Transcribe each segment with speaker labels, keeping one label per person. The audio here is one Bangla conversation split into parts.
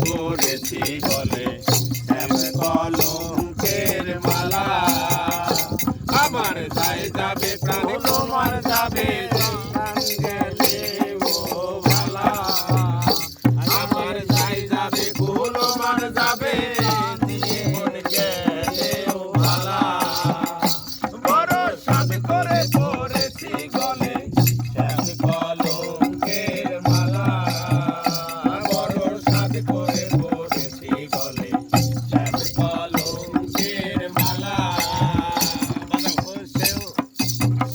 Speaker 1: পড়েছি গলে শ্যাম কলঙ্কের মালা। আমার যাই যাবে প্রাণ তোমার যাবে প্রাণ গেলে ও ভালা। আমার যাই যাবে কুল আমার যাবে জীবন গেলে ও ভালা। বড় সাধ করে পড়েছি গলে শ্যাম কলঙ্কের মালা। বড় সাধ করে পড়েছি গলে শ্যাম কলঙ্কের মালা।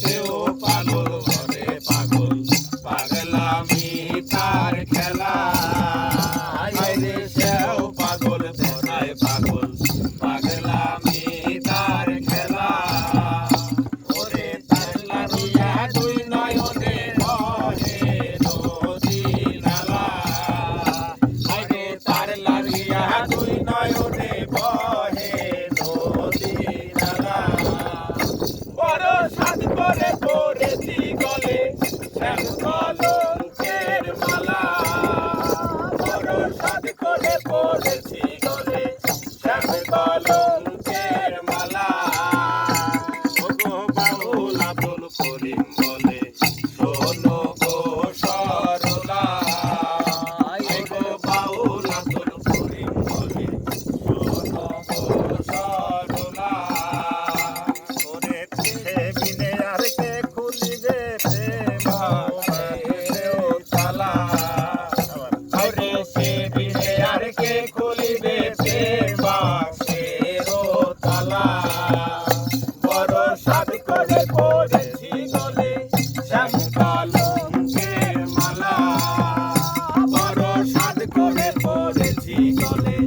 Speaker 1: সেও পাগল বলে পাগল পাগলামি তার খেলা। সেও পাগল ধরায় পাগল পাগলামি তার খেলা। ওরে তার লাগিয়া দুই নয়নে বহে নদী নালা। আরে তার লাগিয়া দুই নয়নে বহে নদী নালা। বড় সাধ করে পড়েছি গলে শ্যাম কলঙ্কের মালা। বড় সাধ করে পড়েছি গলে শ্যাম কলঙ্কের মালা। ওগো বাউল আব্দুল করিম বলে শোনো গো সরলা। ওগো বাউল আব্দুল করিম বলে শোনো গো সরলা। ওরে সে বিনে আর কে খুলিবে প্রেমের তালা। ওরে সে বিনে আর কে খুলিবে প্রেমের তালা। বড় সাধ করে পড়েছি গলে শ্যাম কলঙ্কের মালা। বড় সাধ করে পড়েছি গলে